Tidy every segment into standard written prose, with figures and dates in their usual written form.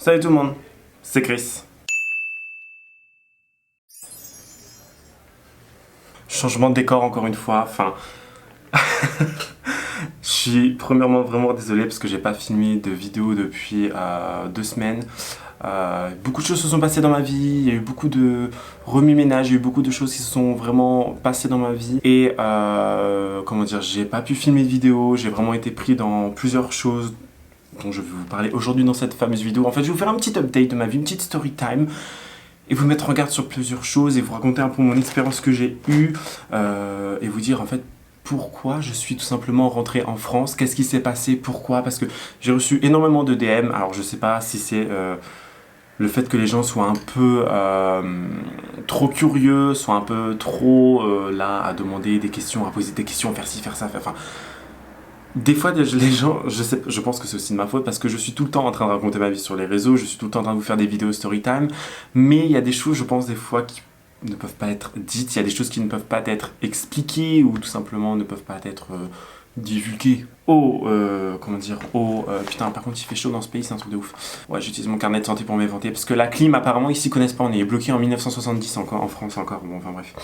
Salut tout le monde, c'est Chris. Changement de décor encore une fois, enfin... Je suis premièrement vraiment désolé parce que j'ai pas filmé de vidéo depuis 2 semaines. Beaucoup de choses se sont passées dans ma vie, il y a eu beaucoup de remue-ménage, il y a eu beaucoup de choses qui se sont vraiment passées dans ma vie. Et comment dire, j'ai pas pu filmer de vidéo, j'ai vraiment été pris dans plusieurs choses dont je vais vous parler aujourd'hui dans cette fameuse vidéo. En fait, je vais vous faire un petit update de ma vie, une petite story time. Et vous mettre en garde sur plusieurs choses et vous raconter un peu mon expérience que j'ai eue. Et vous dire en fait pourquoi je suis tout simplement rentré en France, qu'est-ce qui s'est passé, pourquoi, parce que j'ai reçu énormément de DM, alors je sais pas si c'est le fait que les gens soient un peu trop curieux, soient un peu trop là à demander des questions, à poser des questions, faire ci, faire ça, enfin... Des fois, les gens, je pense que c'est aussi de ma faute parce que je suis tout le temps en train de raconter ma vie sur les réseaux, je suis tout le temps en train de vous faire des vidéos story time, mais il y a des choses, je pense, des fois qui ne peuvent pas être dites, il y a des choses qui ne peuvent pas être expliquées ou tout simplement ne peuvent pas être divulguées. Comment dire, putain, par contre il fait chaud dans ce pays, c'est un truc de ouf. Ouais, j'utilise mon carnet de santé pour m'éventer parce que la clim, apparemment, ils s'y connaissent pas, on est bloqué en 1970 encore, en France encore, bon, enfin bref.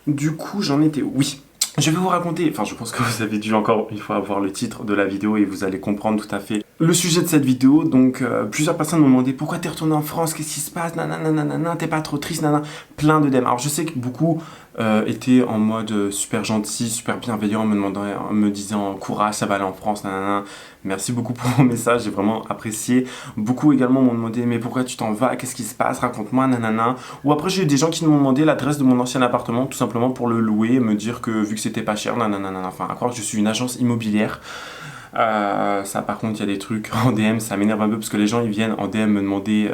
Du coup, j'en étais, oui. Je vais vous raconter, enfin je pense que vous avez dû encore une fois voir le titre de la vidéo et vous allez comprendre tout à fait le sujet de cette vidéo. Donc plusieurs personnes m'ont demandé pourquoi t'es retourné en France, qu'est-ce qui se passe, nanana, t'es pas trop triste, nanana, plein de DM. Alors je sais que beaucoup étaient en mode super gentil, super bienveillant, me disant courage, ça va aller en France, nanana. Merci beaucoup pour vos messages, j'ai vraiment apprécié. Beaucoup également m'ont demandé mais pourquoi tu t'en vas, qu'est-ce qui se passe, raconte-moi, nanana. Ou après j'ai eu des gens qui m'ont demandé l'adresse de mon ancien appartement tout simplement pour le louer et me dire que vu que c'était pas cher, nanana, enfin à croire que je suis une agence immobilière. Ça par contre il y a des trucs en DM, ça m'énerve un peu parce que les gens ils viennent en DM me demander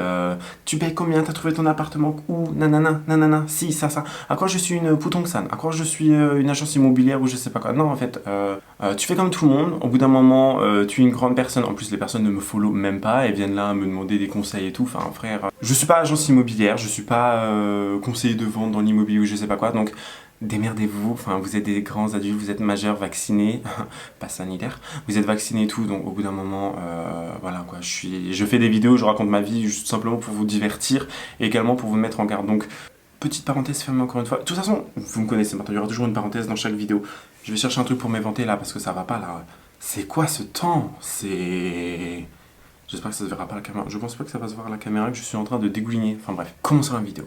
tu payes combien, t'as trouvé ton appartement où, nanana, si, ça, à quoi je suis une Putongsan, à quoi je suis une agence immobilière ou je sais pas quoi. Non en fait, tu fais comme tout le monde, au bout d'un moment tu es une grande personne, en plus les personnes ne me follow même pas, elles viennent là me demander des conseils et tout, enfin frère, je suis pas agence immobilière, je suis pas conseiller de vente dans l'immobilier ou je sais pas quoi, donc démerdez-vous, enfin vous êtes des grands adultes, vous êtes majeurs, vaccinés, pas sanitaires, vous êtes vaccinés et tout, donc au bout d'un moment, voilà quoi, je fais des vidéos, je raconte ma vie juste simplement pour vous divertir et également pour vous mettre en garde. Donc, petite parenthèse fermée encore une fois. De toute façon, vous me connaissez maintenant, il y aura toujours une parenthèse dans chaque vidéo. Je vais chercher un truc pour m'éventer là parce que ça va pas là. C'est quoi ce temps? C'est... J'espère que ça se verra pas à la caméra. Je pense pas que ça va se voir à la caméra, que je suis en train de dégouiner. Enfin bref, commençons la vidéo.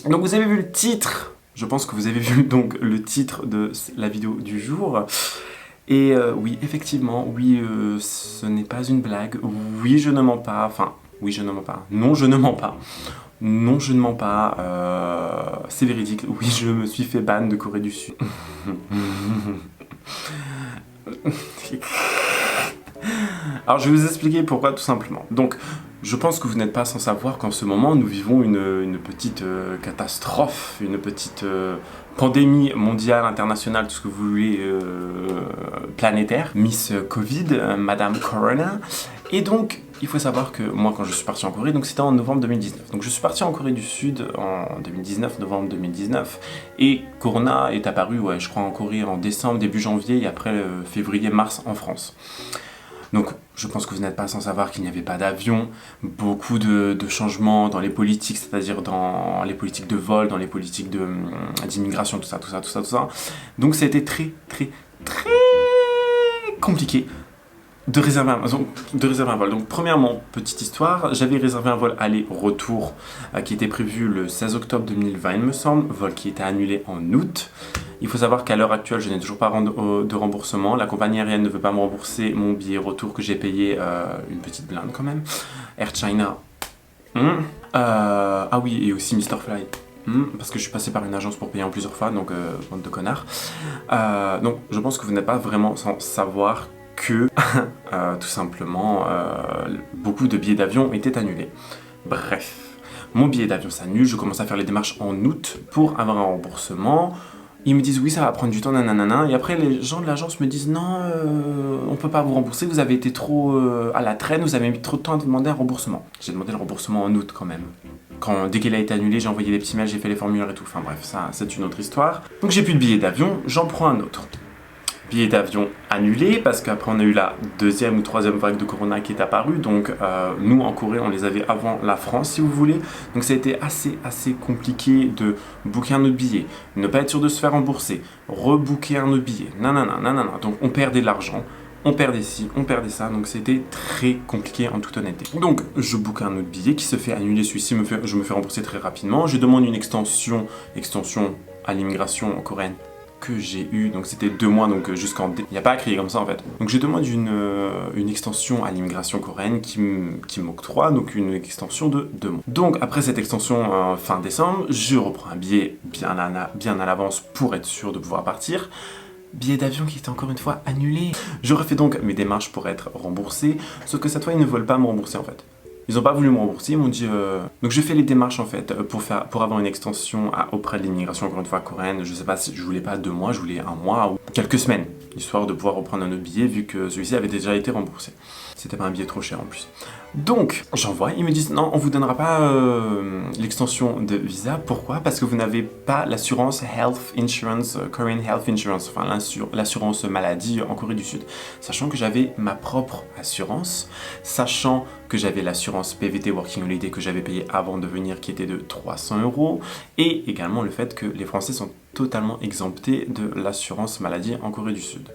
Donc vous avez vu le titre. Je pense que vous avez vu donc le titre de la vidéo du jour. Et oui, effectivement, oui, ce n'est pas une blague. Oui, je ne mens pas. Enfin, oui, je ne mens pas. Non, je ne mens pas. Non, je ne mens pas. C'est véridique. Oui, je me suis fait ban de Corée du Sud. Alors, je vais vous expliquer pourquoi, tout simplement. Donc, je pense que vous n'êtes pas sans savoir qu'en ce moment, nous vivons une petite catastrophe, une petite pandémie mondiale, internationale, tout ce que vous voulez, planétaire. Miss Covid, Madame Corona. Et donc, il faut savoir que moi, quand je suis parti en Corée, donc c'était en novembre 2019. Donc, je suis parti en Corée du Sud en 2019, novembre 2019. Et Corona est apparu, ouais, je crois, en Corée en décembre, début janvier, et après février, mars en France. Donc, je pense que vous n'êtes pas sans savoir qu'il n'y avait pas d'avion, beaucoup de changements dans les politiques, c'est-à-dire dans les politiques de vol, dans les politiques d'immigration, tout ça. Donc, ça a été très compliqué de réserver un vol. Donc, premièrement, petite histoire, j'avais réservé un vol aller-retour qui était prévu le 16 octobre 2020, il me semble, vol qui était annulé en août. Il faut savoir qu'à l'heure actuelle, je n'ai toujours pas de remboursement. La compagnie aérienne ne veut pas me rembourser mon billet retour que j'ai payé une petite blinde quand même. Air China. Ah oui, et aussi Mr. Fly. Parce que je suis passé par une agence pour payer en plusieurs fois, donc bande de connards. Donc je pense que vous n'êtes pas vraiment sans savoir que tout simplement beaucoup de billets d'avion étaient annulés. Bref, mon billet d'avion s'annule, je commence à faire les démarches en août pour avoir un remboursement. Ils me disent oui, ça va prendre du temps, nanana. Et après, les gens de l'agence me disent non, on peut pas vous rembourser, vous avez été trop à la traîne, vous avez mis trop de temps à demander un remboursement. J'ai demandé le remboursement en août quand même. Dès qu'il a été annulé, j'ai envoyé des petits mails, j'ai fait les formulaires et tout. Enfin bref, ça c'est une autre histoire. Donc j'ai plus de billet d'avion, j'en prends un autre. Billet d'avion annulé parce qu'après on a eu la deuxième ou troisième vague de Corona qui est apparue. Donc nous en Corée on les avait avant la France si vous voulez. Donc ça a été assez compliqué de booker un autre billet, ne pas être sûr de se faire rembourser, rebooker un autre billet, nanana. Donc on perdait de l'argent. On perdait ci, on perdait ça, donc c'était très compliqué en toute honnêteté. Donc je book un autre billet qui se fait annuler, celui-ci je me fais rembourser très rapidement. Je demande une extension à l'immigration coréenne que j'ai eu, donc c'était 2 mois, donc jusqu'en... Il n'y a pas à crier comme ça en fait. Donc je demande une extension à l'immigration coréenne qui m'octroie, donc une extension de 2 mois. Donc après cette extension fin décembre, je reprends un billet bien à l'avance pour être sûr de pouvoir partir. Billet d'avion qui était encore une fois annulé. Je refais donc mes démarches pour être remboursé, sauf que cette fois ils ne veulent pas me rembourser en fait. Ils n'ont pas voulu me rembourser, ils m'ont dit... Donc je fais les démarches en fait pour avoir une extension auprès de l'immigration encore une fois coréenne. Je sais pas si je voulais pas 2 mois, je voulais 1 mois ou quelques semaines, histoire de pouvoir reprendre un autre billet vu que celui-ci avait déjà été remboursé. C'était pas un billet trop cher en plus. Donc j'envoie, ils me disent non, on vous donnera pas l'extension de visa. Pourquoi? Parce que vous n'avez pas l'assurance Health Insurance, Korean Health Insurance, enfin l'assurance maladie en Corée du Sud. Sachant que j'avais ma propre assurance, sachant que j'avais l'assurance PVT Working Holiday que j'avais payé avant de venir qui était de 300 €, et également le fait que les Français sont totalement exemptés de l'assurance maladie en Corée du Sud.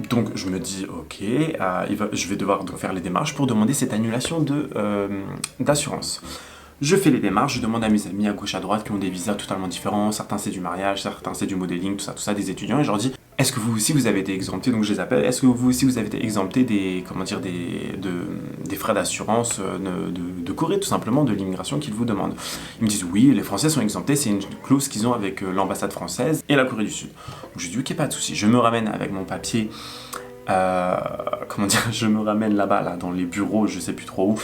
Donc je me dis ok, je vais devoir donc faire les démarches pour demander cette annulation d'assurance. Je fais les démarches, je demande à mes amis à gauche à droite qui ont des visas totalement différents, certains c'est du mariage, certains c'est du modeling, tout ça, des étudiants, et je leur dis est-ce que vous aussi vous avez été exempté, donc je les appelle, est-ce que vous aussi vous avez été exempté des frais d'assurance de Corée, tout simplement, de l'immigration qu'ils vous demandent. Ils me disent oui, les Français sont exemptés, c'est une clause qu'ils ont avec l'ambassade française et la Corée du Sud. Donc je dis ok, pas de souci, je me ramène avec mon papier. Je me ramène là-bas, dans les bureaux, je sais plus trop où,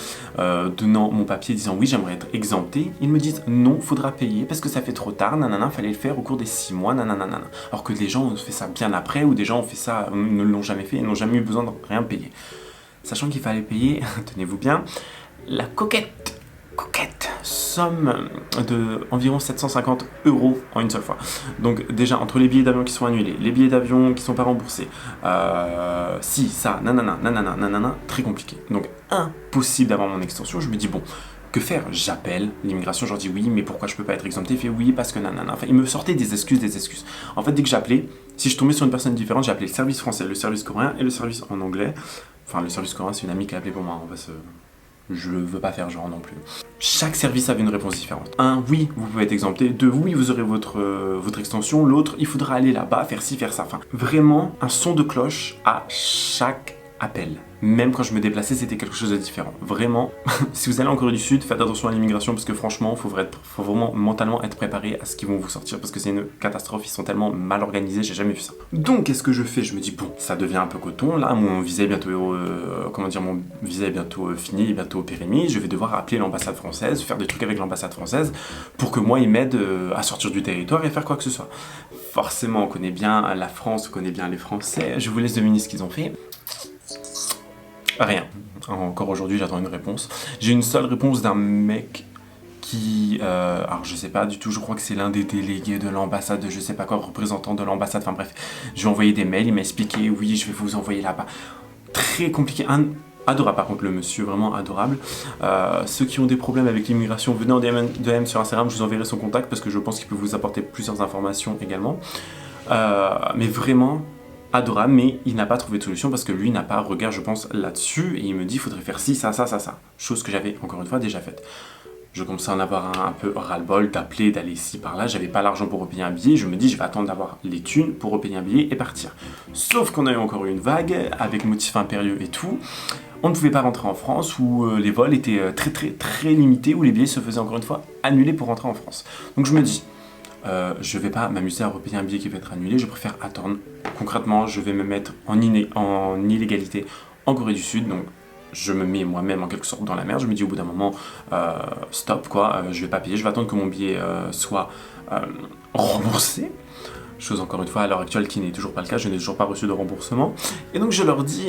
donnant mon papier disant oui, j'aimerais être exempté. Ils me disent non, faudra payer parce que ça fait trop tard, fallait le faire au cours des 6 mois, Alors que des gens ont fait ça bien après, ou des gens ont fait ça, ne l'ont jamais fait et n'ont jamais eu besoin de rien payer. Sachant qu'il fallait payer, tenez-vous bien, la coquette somme de environ 750 € en une seule fois. Donc déjà, entre les billets d'avion qui sont annulés, les billets d'avion qui sont pas remboursés, très compliqué. Donc impossible d'avoir mon extension. Je me dis bon, que faire? J'appelle l'immigration, je leur dis oui, mais pourquoi je peux pas être exempté? Il fait oui, parce que Enfin, il me sortait des excuses. En fait, dès que j'appelais, si je tombais sur une personne différente, j'appelais le service français, le service coréen et le service en anglais. Enfin, le service coréen, c'est une amie qui a appelé pour moi, je veux pas faire genre non plus. Chaque service avait une réponse différente. 1, oui, vous pouvez être exempté. 2, oui, vous aurez votre extension. L'autre, il faudra aller là-bas, faire ci, faire ça. Enfin, vraiment un son de cloche à chaque appel. Même quand je me déplaçais, c'était quelque chose de différent. Vraiment, si vous allez en Corée du Sud, faites attention à l'immigration parce que franchement, faut vraiment mentalement être préparé à ce qu'ils vont vous sortir parce que c'est une catastrophe, ils sont tellement mal organisés, j'ai jamais vu ça. Donc, qu'est-ce que je fais? Je me dis, bon, ça devient un peu coton, là, mon visa est bientôt, fini, bientôt périmé, je vais devoir appeler l'ambassade française, faire des trucs avec l'ambassade française pour que moi, ils m'aident à sortir du territoire et faire quoi que ce soit. Forcément, on connaît bien la France, on connaît bien les Français, je vous laisse deviner ce qu'ils ont fait. Rien. Encore aujourd'hui, j'attends une réponse. J'ai une seule réponse d'un mec qui... alors, je sais pas du tout, je crois que c'est l'un des délégués de l'ambassade, je sais pas quoi, représentant de l'ambassade, enfin bref. Je lui ai envoyé des mails, il m'a expliqué, oui, je vais vous envoyer là-bas. Très compliqué. Adorable, par contre, le monsieur, vraiment adorable. Ceux qui ont des problèmes avec l'immigration, venez en DM sur Instagram, je vous enverrai son contact parce que je pense qu'il peut vous apporter plusieurs informations également. Mais vraiment... adorable, mais il n'a pas trouvé de solution parce que lui n'a pas regard, je pense, là-dessus, et il me dit il faudrait faire ci, ça, chose que j'avais encore une fois déjà faite. Je commençais à en avoir un peu ras-le-bol d'appeler, d'aller ici par là, j'avais pas l'argent pour repayer un billet, je me dis je vais attendre d'avoir les thunes pour repayer un billet et partir. Sauf qu'on a eu encore une vague avec motif impérieux et tout. On ne pouvait pas rentrer en France, où les vols étaient très limités, où les billets se faisaient encore une fois annulés pour rentrer en France. Donc je me dis je vais pas m'amuser à repayer un billet qui va être annulé, je préfère attendre. Concrètement, je vais me mettre en illégalité en Corée du Sud, donc je me mets moi-même en quelque sorte dans la merde. Je me dis au bout d'un moment, stop quoi, je vais pas payer, je vais attendre que mon billet soit remboursé. Chose encore une fois à l'heure actuelle qui n'est toujours pas le cas, je n'ai toujours pas reçu de remboursement. Et donc je leur dis,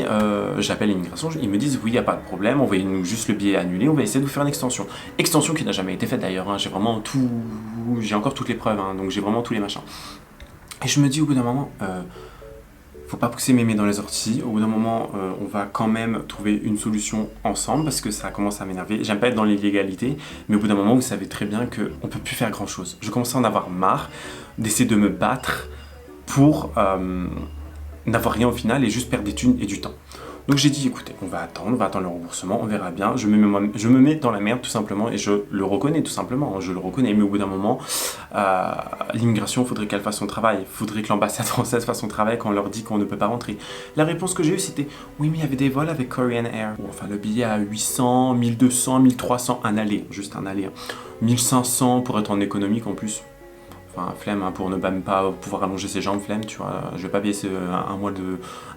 j'appelle l'immigration, ils me disent oui, il n'y a pas de problème, envoyez-nous juste le billet annulé, on va essayer de vous faire une extension. Extension qui n'a jamais été faite d'ailleurs, hein, j'ai encore toutes les preuves, hein, donc j'ai vraiment tous les machins. Et je me dis au bout d'un moment, faut pas pousser mémé dans les orties. Au bout d'un moment, on va quand même trouver une solution ensemble parce que ça commence à m'énerver. J'aime pas être dans l'illégalité, mais au bout d'un moment, vous savez très bien qu'on peut plus faire grand chose. Je commence à en avoir marre d'essayer de me battre pour n'avoir rien au final et juste perdre des thunes et du temps. Donc j'ai dit écoutez, on va attendre le remboursement, on verra bien. Je me mets dans la merde tout simplement et je le reconnais tout simplement, je le reconnais. Mais au bout d'un moment, l'immigration, il faudrait qu'elle fasse son travail. Il faudrait que l'ambassade française fasse son travail quand on leur dit qu'on ne peut pas rentrer. La réponse que j'ai eue c'était oui mais il y avait des vols avec Korean Air. Enfin le billet à 800, 1200, 1300, un aller, juste un aller. 1500 pour être en économique en plus. Enfin, flemme hein, pour ne même pas pouvoir allonger ses jambes, flemme, tu vois. Je vais pas payer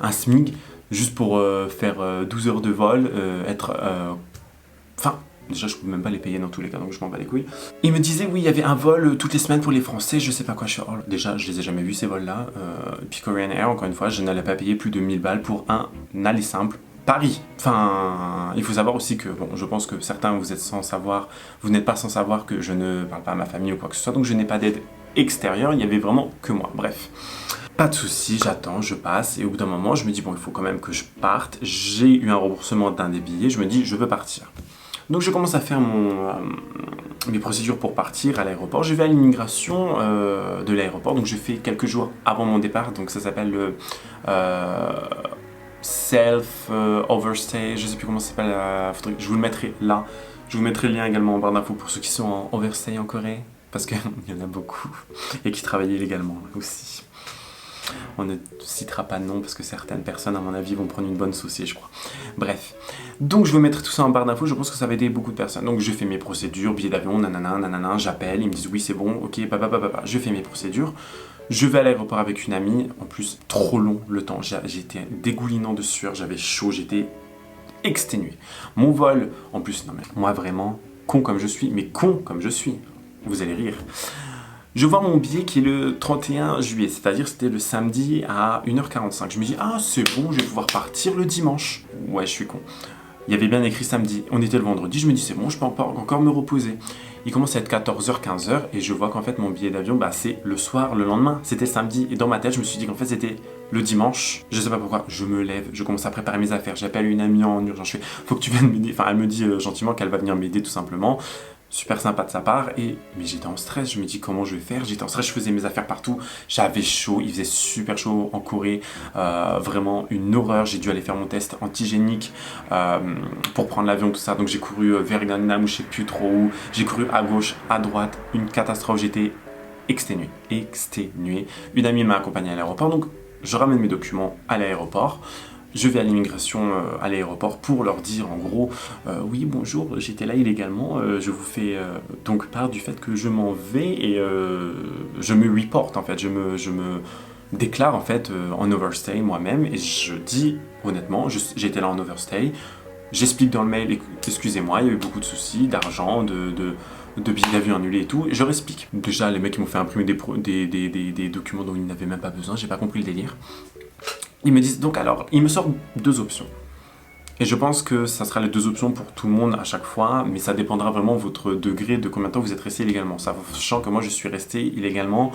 un SMIC juste pour faire 12 heures de vol, Enfin, déjà je peux même pas les payer dans tous les cas, donc je m'en bats les couilles. Il me disait oui, il y avait un vol toutes les semaines pour les Français, je sais pas quoi. Déjà, je les ai jamais vus ces vols-là. Puis Korean Air, encore une fois, je n'allais pas payer plus de 1000 balles pour un aller simple. Paris. Enfin, il faut savoir aussi que, bon, je pense que certains vous n'êtes pas sans savoir que je ne parle pas à ma famille ou quoi que ce soit, donc je n'ai pas d'aide extérieure, il y avait vraiment que moi. Bref. Pas de soucis, j'attends, je passe, et au bout d'un moment, je me dis, bon, il faut quand même que je parte. J'ai eu un remboursement d'un des billets, je me dis, je veux partir. Donc je commence à faire mes procédures pour partir à l'aéroport. Je vais à l'immigration de l'aéroport, donc je fais quelques jours avant mon départ, donc ça s'appelle le self-overstay, je sais plus comment ça s'appelle, je vous le mettrai là. Je vous mettrai le lien également en barre d'infos pour ceux qui sont en overstay en Corée, parce qu'il y en a beaucoup, et qui travaillent illégalement aussi. On ne citera pas de nom parce que certaines personnes, à mon avis, vont prendre une bonne saucée, je crois. Bref. Donc, je vais mettre tout ça en barre d'infos. Je pense que ça va aider beaucoup de personnes. Donc, je fais mes procédures, billet d'avion, nanana, nanana. J'appelle, ils me disent oui, c'est bon, ok, papa. Je fais mes procédures. Je vais à l'aéroport avec une amie. En plus, trop long le temps. J'étais dégoulinant de sueur, j'avais chaud, j'étais exténué. Mon vol, en plus, non mais moi vraiment, con comme je suis, mais con comme je suis. Vous allez rire. Je vois mon billet qui est le 31 juillet, c'est-à-dire c'était le samedi à 1h45. Je me dis, ah c'est bon, je vais pouvoir partir le dimanche. Ouais, je suis con. Il y avait bien écrit samedi, on était le vendredi, je me dis c'est bon, je peux encore me reposer. Il commence à être 14h, 15h et je vois qu'en fait mon billet d'avion, c'est le soir, le lendemain, c'était samedi. Et dans ma tête, je me suis dit qu'en fait c'était le dimanche. Je sais pas pourquoi, je me lève, je commence à préparer mes affaires, j'appelle une amie en urgence, je fais, faut que tu viennes m'aider. Enfin, elle me dit gentiment qu'elle va venir m'aider tout simplement. Super sympa de sa part, mais j'étais en stress, je me dis comment je vais faire, j'étais en stress, je faisais mes affaires partout, j'avais chaud, il faisait super chaud en Corée, vraiment une horreur, j'ai dû aller faire mon test antigénique pour prendre l'avion, tout ça, donc j'ai couru vers Gangnam ou je sais plus trop où, j'ai couru à gauche, à droite, une catastrophe, j'étais exténué. Une amie m'a accompagné à l'aéroport, donc je ramène mes documents à l'aéroport. Je vais à l'immigration à l'aéroport pour leur dire en gros oui bonjour, j'étais là illégalement, je vous fais donc part du fait que je m'en vais et je me reporte en fait, je me déclare en fait en overstay moi-même et je dis honnêtement, j'étais là en overstay, j'explique dans le mail, excusez-moi, il y a eu beaucoup de soucis, d'argent, de billets d'avion annulés et tout, et je leur explique. Déjà les mecs ils m'ont fait imprimer des documents dont ils n'avaient même pas besoin, j'ai pas compris le délire. Ils me disent donc alors, ils me sortent deux options. Et je pense que ça sera les deux options pour tout le monde à chaque fois, mais ça dépendra vraiment de votre degré de combien de temps vous êtes resté illégalement. Sachant que moi je suis resté illégalement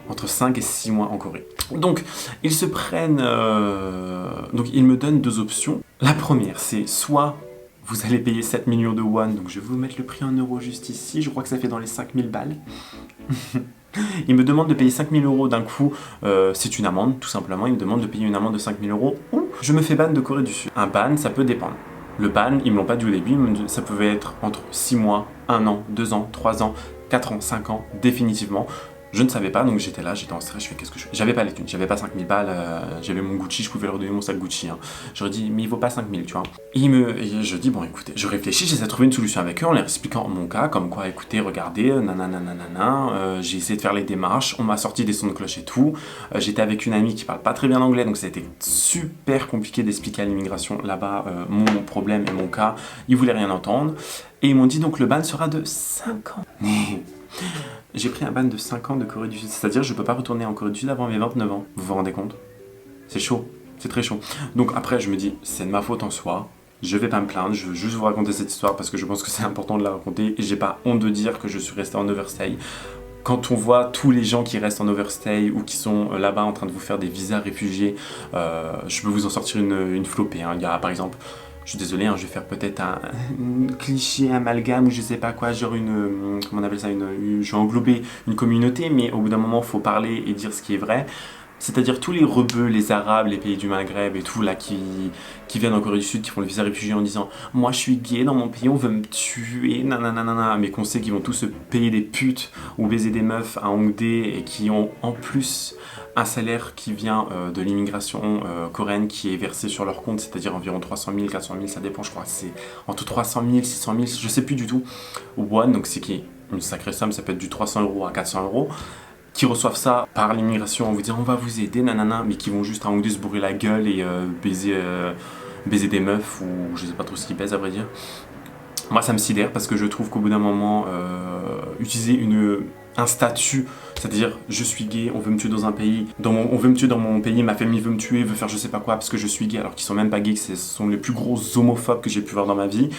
entre 5 et 6 mois en Corée. Donc, ils se prennent... Donc, ils me donnent deux options. La première, c'est soit vous allez payer 7 millions de won, donc je vais vous mettre le prix en euros juste ici, je crois que ça fait dans les 5000 balles. Il me demande de payer 5000 € d'un coup, c'est une amende tout simplement, il me demande de payer une amende de 5000 € ou je me fais ban de Corée du Sud. Un ban, ça peut dépendre. Le ban, ils me l'ont pas dit au début, ça pouvait être entre 6 mois, 1 an, 2 ans, 3 ans, 4 ans, 5 ans, définitivement. Je ne savais pas, donc j'étais là, j'étais en stress, je fais qu'est-ce que je fais. J'avais pas les thunes, j'avais pas 5000 balles, j'avais mon Gucci, je pouvais leur donner mon sac Gucci. Hein. J'aurais dit, mais il vaut pas 5000, tu vois. Et je dis, bon écoutez, je réfléchis, j'essaie de trouver une solution avec eux en leur expliquant mon cas, comme quoi, écoutez, regardez, nanana, j'ai essayé de faire les démarches, on m'a sorti des sons de cloche et tout. J'étais avec une amie qui parle pas très bien anglais, donc ça a été super compliqué d'expliquer à l'immigration là-bas mon problème et mon cas. Ils voulaient rien entendre. Et ils m'ont dit, donc le ban sera de 5 ans. J'ai pris un ban de 5 ans de Corée du Sud, c'est-à-dire je peux pas retourner en Corée du Sud avant mes 29 ans. Vous vous rendez compte? C'est chaud, c'est très chaud. Donc après je me dis, c'est de ma faute en soi, je vais pas me plaindre, je veux juste vous raconter cette histoire parce que je pense que c'est important de la raconter et j'ai pas honte de dire que je suis resté en overstay. quand on voit tous les gens qui restent en overstay ou qui sont là-bas en train de vous faire des visas réfugiés, je peux vous en sortir une flopée. Hein. Il y a par exemple, je suis désolé, hein, je vais faire peut-être un cliché, amalgame ou je sais pas quoi, genre comment on appelle ça, je vais englober une communauté, mais au bout d'un moment, il faut parler et dire ce qui est vrai. C'est-à-dire tous les rebeux, les Arabes, les pays du Maghreb et tout là qui viennent en Corée du Sud, qui font le visa réfugié en disant moi je suis gay dans mon pays, on veut me tuer, nanana, mais qu'on sait qu'ils vont tous se payer des putes ou baiser des meufs à Hongdae et qui ont en plus un salaire qui vient de l'immigration coréenne qui est versé sur leur compte, c'est-à-dire environ 300 000, 400 000, ça dépend, je crois, c'est entre 300 000, 600 000, je sais plus du tout, won, donc c'est qui est une sacrée somme, ça peut être du 300 € à 400 €. Qui reçoivent ça par l'immigration en vous disant on va vous aider, nanana, mais qui vont juste à Hongdae se bourrer la gueule et baiser des meufs ou je sais pas trop ce qu'ils baisent à vrai dire. Moi ça me sidère parce que je trouve qu'au bout d'un moment, utiliser un statut, c'est-à-dire je suis gay, on veut me tuer dans un pays, on veut me tuer dans mon pays, ma famille veut me tuer, veut faire je sais pas quoi parce que je suis gay alors qu'ils sont même pas gays, que ce sont les plus gros homophobes que j'ai pu voir dans ma vie.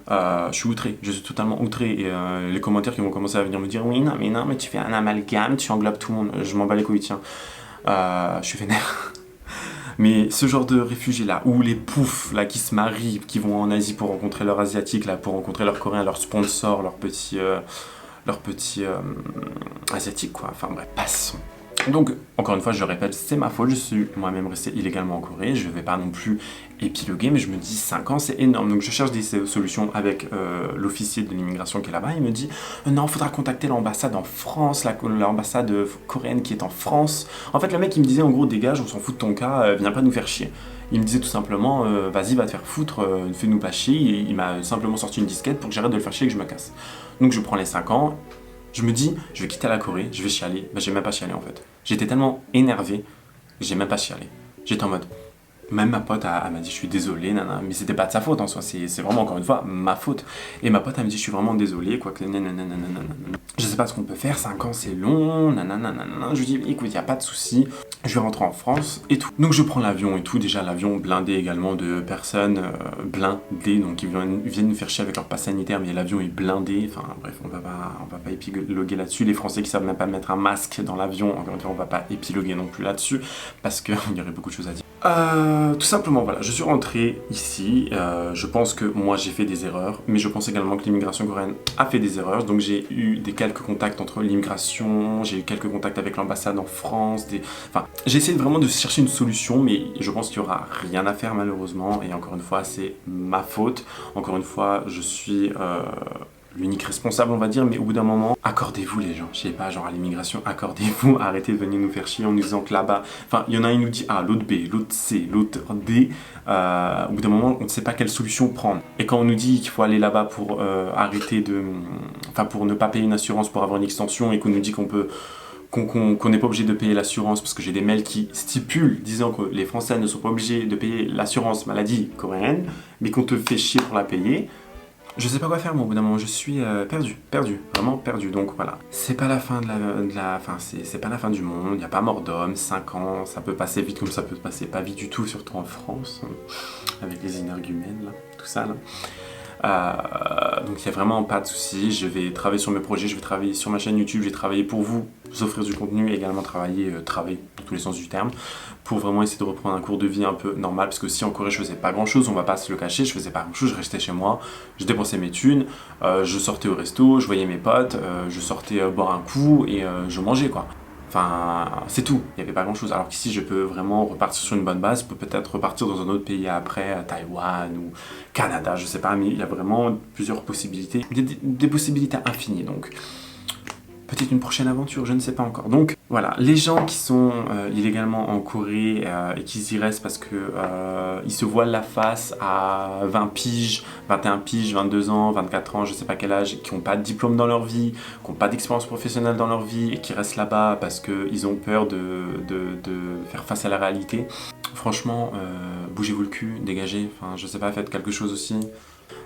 Je suis outré, je suis totalement outré et les commentaires qui vont commencer à venir me dire oui non mais tu fais un amalgame, tu englobes tout le monde, je m'en bats les couilles tiens, je suis vénère. Mais ce genre de réfugiés là, ou les poufs là qui se marient, qui vont en Asie pour rencontrer leur asiatique là, pour rencontrer leur coréen, leur sponsor, leur petit asiatique quoi, enfin bref, passons. Donc, encore une fois, je le répète, c'est ma faute, je suis moi-même resté illégalement en Corée, je ne vais pas non plus épiloguer, mais je me dis 5 ans, c'est énorme. Donc, je cherche des solutions avec l'officier de l'immigration qui est là-bas, il me dit non, il faudra contacter l'ambassade en France, l'ambassade coréenne qui est en France. En fait, le mec, il me disait en gros, dégage, on s'en fout de ton cas, viens pas nous faire chier. Il me disait tout simplement, vas-y, va te faire foutre, ne fais-nous pas chier. Et il m'a simplement sorti une disquette pour que j'arrête de le faire chier et que je me casse. Donc, je prends les 5 ans. Je me dis, je vais quitter la Corée, je vais chialer. Bah, j'ai même pas chialé en fait. J'étais tellement énervé, j'ai même pas chialé. J'étais en mode, même ma pote m'a dit, je suis désolé, nana, mais c'était pas de sa faute en soi, c'est vraiment encore une fois ma faute. Et ma pote, elle me dit, je suis vraiment désolé, quoi que nanana. Je sais pas ce qu'on peut faire, 5 ans c'est long, nanana. Je lui dis, écoute, y a pas de souci, je vais rentrer en France et tout. Donc je prends l'avion et tout, déjà l'avion blindé également de personnes blindées, donc ils viennent nous faire chier avec leur passe sanitaire, mais l'avion est blindé, enfin bref, on va pas épiloguer là-dessus. Les Français qui savent même pas mettre un masque dans l'avion, encore une fois, on va pas épiloguer non plus là-dessus, parce qu'il y aurait beaucoup de choses à dire. Tout simplement, voilà, je suis rentré ici, je pense que moi j'ai fait des erreurs, mais je pense également que l'immigration coréenne a fait des erreurs, donc j'ai eu quelques contacts entre l'immigration, j'ai eu quelques contacts avec l'ambassade en France, enfin, j'ai essayé vraiment de chercher une solution, mais je pense qu'il n'y aura rien à faire malheureusement, et encore une fois, c'est ma faute, encore une fois, je suis l'unique responsable on va dire, mais au bout d'un moment, accordez-vous les gens, je sais pas, genre à l'immigration, accordez-vous, arrêtez de venir nous faire chier en nous disant que là-bas, enfin il y en a un qui nous dit A, l'autre B, l'autre C, l'autre D, au bout d'un moment on ne sait pas quelle solution prendre. Et quand on nous dit qu'il faut aller là-bas pour pour ne pas payer une assurance pour avoir une extension et qu'on nous dit qu'on n'est pas obligé de payer l'assurance parce que j'ai des mails qui stipulent disant que les Français ne sont pas obligés de payer l'assurance maladie coréenne, mais qu'on te fait chier pour la payer. Je sais pas quoi faire, moi, au bout d'un moment, je suis perdu, vraiment perdu. Donc voilà, c'est pas la fin c'est pas la fin du monde. Il n'y a pas mort d'homme. 5 ans, ça peut passer vite comme ça peut passer pas vite du tout, surtout en France, avec les énergumènes là, tout ça là. Donc il n'y a vraiment pas de souci, je vais travailler sur mes projets, je vais travailler sur ma chaîne YouTube, je vais travailler pour vous offrir du contenu et également travailler dans tous les sens du terme pour vraiment essayer de reprendre un cours de vie un peu normal parce que si en Corée je faisais pas grand chose, on va pas se le cacher, je faisais pas grand chose, je restais chez moi, je dépensais mes thunes, je sortais au resto, je voyais mes potes, je sortais boire un coup et je mangeais quoi. Enfin, c'est tout, il n'y avait pas grand chose. Alors qu'ici, je peux vraiment repartir sur une bonne base, je peux peut-être repartir dans un autre pays après, Taïwan ou Canada, je sais pas, mais il y a vraiment plusieurs possibilités, des possibilités infinies donc. Peut-être une prochaine aventure, je ne sais pas encore. Donc voilà, les gens qui sont illégalement en Corée et qui y restent parce que ils se voilent la face à 20 piges, 21 piges, 22 ans, 24 ans, je ne sais pas quel âge, qui n'ont pas de diplôme dans leur vie, qui n'ont pas d'expérience professionnelle dans leur vie et qui restent là-bas parce qu'ils ont peur de faire face à la réalité. Franchement, bougez-vous le cul, dégagez, enfin je sais pas, faites quelque chose aussi.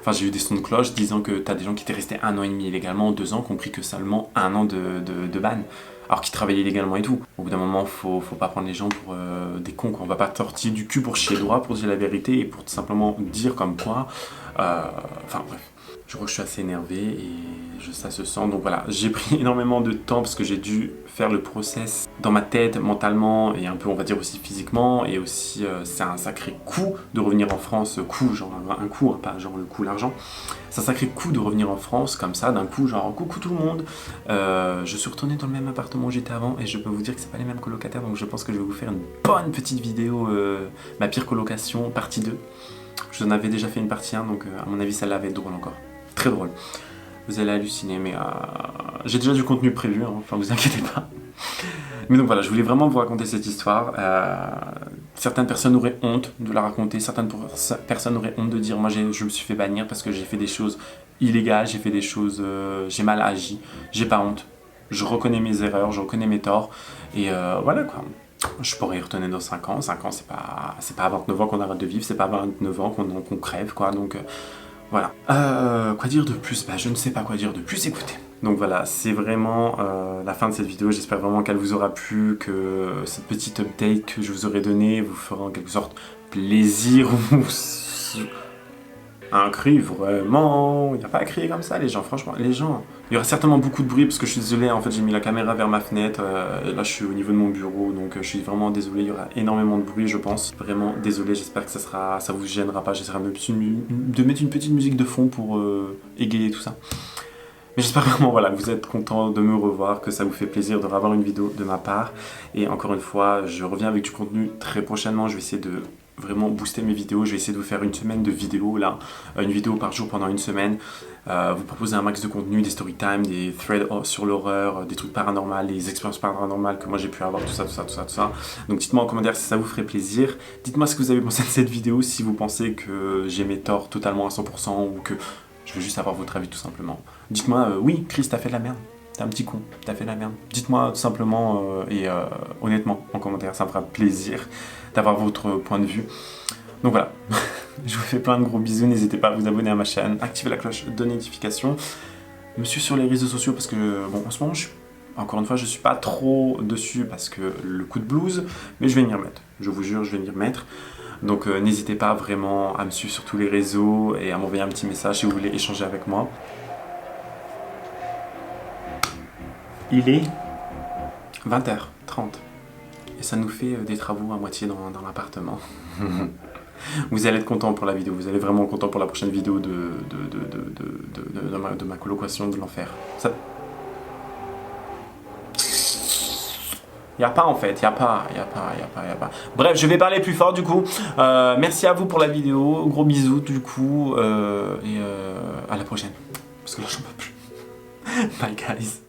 Enfin, j'ai eu des sons de cloche disant que t'as des gens qui étaient restés 1 an et demi illégalement, 2 ans, qui ont pris que seulement 1 an de ban, alors qu'ils travaillaient illégalement et tout. Au bout d'un moment, faut pas prendre les gens pour des cons, quoi. On va pas tortiller du cul pour chier droit, pour dire la vérité et pour tout simplement dire comme quoi. Enfin bref. Je crois que je suis assez énervé et ça se sent. Donc voilà, j'ai pris énormément de temps parce que j'ai dû faire le process dans ma tête, mentalement et un peu, on va dire, aussi physiquement. Et aussi, c'est un sacré coup de revenir en France. Coup, genre un coup, hein, pas genre le coup, l'argent. C'est un sacré coup de revenir en France comme ça, d'un coup, genre coucou tout le monde. Je suis retourné dans le même appartement où j'étais avant et je peux vous dire que c'est pas les mêmes colocataires. Donc je pense que je vais vous faire une bonne petite vidéo, ma pire colocation, partie 2. Je vous en avais déjà fait une partie 1, donc à mon avis, celle-là va être drôle encore. Très drôle. Vous allez halluciner, mais j'ai déjà du contenu prévu, hein, enfin vous inquiétez pas. Mais donc voilà, je voulais vraiment vous raconter cette histoire. Certaines personnes auraient honte de la raconter, certaines personnes auraient honte de dire moi je me suis fait bannir parce que j'ai fait des choses illégales, j'ai fait des choses, j'ai mal agi, j'ai pas honte. Je reconnais mes erreurs, je reconnais mes torts, et voilà quoi. Je pourrais y retourner dans 5 ans. 5 ans, c'est pas à 29 ans qu'on arrête de vivre, c'est pas à 29 ans qu'on crève, quoi. Donc voilà. Quoi dire de plus? Bah, je ne sais pas quoi dire de plus, écoutez. Donc voilà, c'est vraiment la fin de cette vidéo. J'espère vraiment qu'elle vous aura plu, que cette petite update que je vous aurais donnée vous fera en quelque sorte plaisir ou un cri, vraiment. Il n'y a pas à crier comme ça, les gens, franchement. Les gens. Il y aura certainement beaucoup de bruit parce que je suis désolé. En fait, j'ai mis la caméra vers ma fenêtre. Et là, je suis au niveau de mon bureau. Donc, je suis vraiment désolé. Il y aura énormément de bruit, je pense. Vraiment désolé. J'espère que ça vous gênera pas. J'essaierai de mettre une petite musique de fond pour égayer tout ça. Mais j'espère vraiment voilà, que vous êtes content de me revoir, que ça vous fait plaisir de revoir une vidéo de ma part. Et encore une fois, je reviens avec du contenu très prochainement. Je vais essayer de vraiment booster mes vidéos. Je vais essayer de vous faire une semaine de vidéos, là, une vidéo par jour pendant une semaine. Vous proposer un max de contenu, des story time, des threads sur l'horreur, des trucs paranormaux, des expériences paranormales que moi j'ai pu avoir, tout ça. Donc dites-moi en commentaire si ça vous ferait plaisir. Dites-moi ce que vous avez pensé de cette vidéo, si vous pensez que j'ai mes torts totalement à 100% ou que je veux juste avoir votre avis tout simplement. Dites-moi, oui, Chris, t'as fait de la merde. T'es un petit con, t'as fait de la merde. Dites-moi tout simplement et honnêtement en commentaire, ça me fera plaisir d'avoir votre point de vue. Donc voilà, je vous fais plein de gros bisous, n'hésitez pas à vous abonner à ma chaîne, activer la cloche de notification, me suivre sur les réseaux sociaux parce que, bon, en ce moment, encore une fois, je suis pas trop dessus parce que le coup de blues, mais je vais m'y remettre, je vous jure, je vais m'y remettre. Donc n'hésitez pas vraiment à me suivre sur tous les réseaux et à m'envoyer un petit message si vous voulez échanger avec moi. Il est 20h30 et ça nous fait des travaux à moitié dans l'appartement. Vous allez être content pour la vidéo, vous allez vraiment content pour la prochaine vidéo de ma colocation de l'enfer. Ça... Y a pas en fait, y a pas. Bref, je vais parler plus fort du coup. Merci à vous pour la vidéo, gros bisous du coup, et à la prochaine. Parce que là j'en peux plus. Bye guys.